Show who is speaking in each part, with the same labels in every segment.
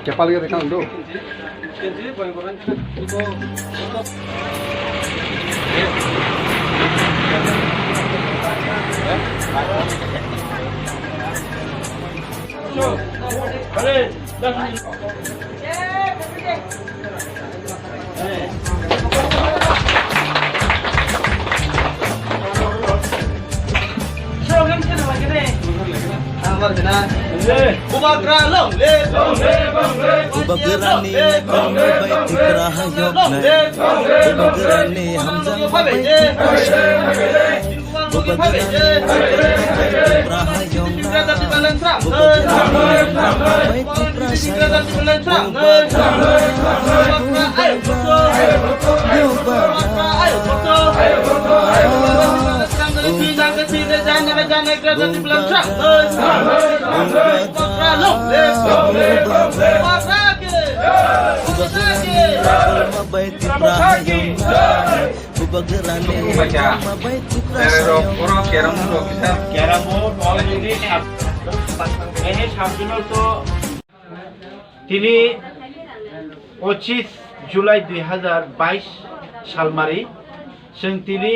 Speaker 1: Kepala kita kan dulu.
Speaker 2: Ubagerani baik Tipra Phiyok Ubagerani Hamzah baik Ubagerani Tipra Phiyok baik
Speaker 3: তিনি 25 জুলাই 2022 সালমারি जों তিনি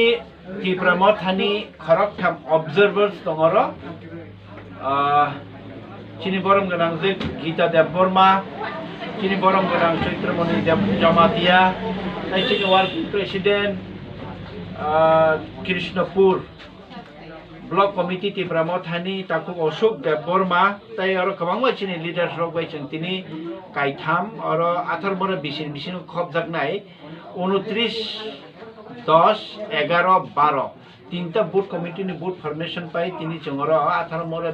Speaker 3: Tipra Mothani খরকথাম observers দঙর চিনি বরম গনাং যে গীতা দেব বর্মা চিনি বরম গনাং চৈত্রমণি দেব জমাতিয়া তাই চিনি working president Krishnapur block committee Tipra Mothani তাকু অশোক দেব বর্মা তাই আর গোबां চিনি লিডার্স রক বাই जों তিনি কাইথাম আর 18 বড় বিশিন বিশিন খব জাগনাই 29 10, 11, 12 তিনটা বুট কমিটি নি বুট ফরমেশন পাই তিনি জংর 18 মরে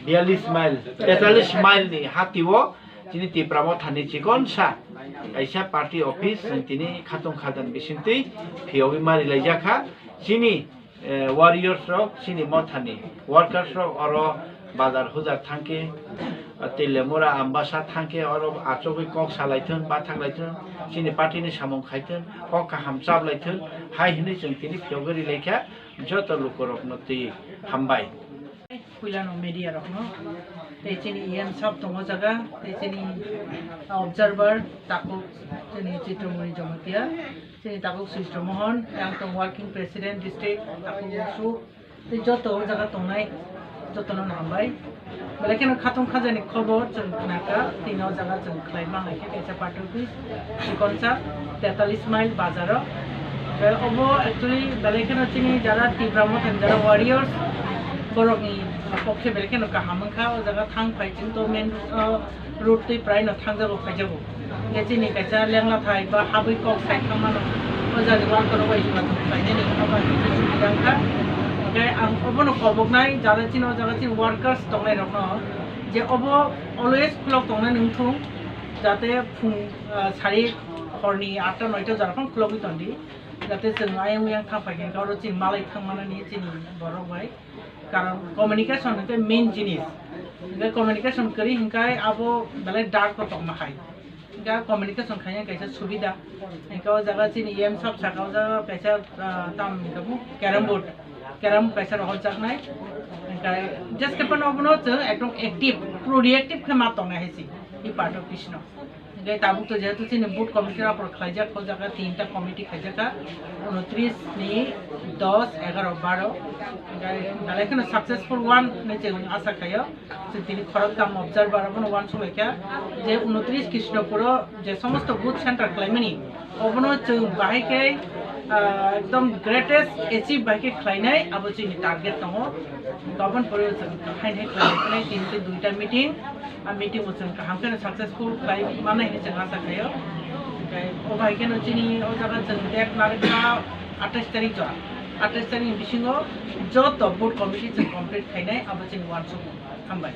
Speaker 3: 42 মাইল 43 মাইল নি হাতিও তিনি Tipra Mothani চিকনসা আইসা পার্টি অফিস তিনি খাতং খাদান বিসিনতি Phiyok মারি লাইজাখা চিনি ওয়ারিয়র্স রক চিনি Mothani ওয়ার্কার্স রক আর বাজার হুজার থাঙ্কে তেলেমুরা আম্বাসা থাঙ্কে আর আচবই কক সালাইथोन বা থাকলাইथोन চিনি পার্টিनि সামং খাইथोन কক কাহাम চাবलाइथोन हाय हिनै जों तिनि Phiyok रिलेखा जत लुकरकनो ति हामबाय
Speaker 4: कुइलानो मिडिया रखनो तेचिनि इएम सब दङ जगा तेचिनि ऑब्जर्वर ताको चिनि चित्रमणि जमतिया चिनि ताको सुइस्टर मोहन यां तो वर्किंग प्रेसिडेंट डिस्ट्रिक्ट ताको सु ते जत जगा तंनाय जतनो नामबाय बेलेकेन खातम खाजानि खबर जों खोनाका तीनों जगह जों खलाइमा हाइके कैसा पार्ट अफिस सिकनसा 43 माइल बाजार अबो एक्चुअली बेलेकेन चिनि जारा Tipra Mothani जारा वारियर्स बरकनि पक्षे बेलेकेन का हामखा ओ जगह थांग फाइजिं तो मेन रूट ति प्राय न थांजाबो फाइजाबो ये चिनि कैसा लेंला थाइ बा हाबै कक साइड खामानो ओ जानि वान करो बाय जों फाइनेनि खाबा सुबिदांखा आं अबनो खबकनाय जारा चिनो जागा चिन वर्कार्स दंनाय रखनो जे अबो अलवेज क्लक दंना नोंथुं जाते फुं सारि हरनि 8टा 9टा जाराखन क्लक इतोंदि जाते जों आयं यां थाफायगोन गावरो चिन मालाय थांमानानि चिनि बरबाय कारण कम्युनिकेशन हते मेन जिनिस बे कम्युनिकेशन करी हिंकाय आबो बेले डार्क को तकमा खाय गा कम्युनिकेशन खाय कैसा सुविधा हिंकाव जागा चिन एम सब साकाव जागा कैसा ताम गबु कैरम कैसा रहल जागनाय हिंकाय जस्ट केपन अबनो जों एकदम एक्टिव प्रोएक्टिव खामा तंगा हेसि इ पार्ट ऑफ कृष्ण गे ताबु तो जेतु चिन बुट कमिटी पर खायजा खो जागा तीनटा कमिटी खायजाका 29 नि 10 11 12 बेलेकेन सक्सेसफुल वन ने जों आशा खायो जों दिनै खरकदाम ऑब्जर्वर अबनो वन सबायखा जे 29 कृष्णपुर जे समस्त बुथ सेंटर क्लाइमनि अबनो जों बाहायके एकदम ग्रेटेस्ट अचीव बाहायके खायनाय अब जोंनि टारगेट दङ गाबोन परे जों हायनाय खायनाय दिनै दुइटा मीटिंग आ मीटिंग जों हामकेन सक्सेसफुल क्लाइम माने जों आशा खायो ओ बाहायकेन जोंनि ओ जागा जों डेट नागिरना 28 तारिख जा 28 तारिख बिसिङाव जत बुट कमिटी जों कमप्लीट खायनाय अब जों वान सम हामबाय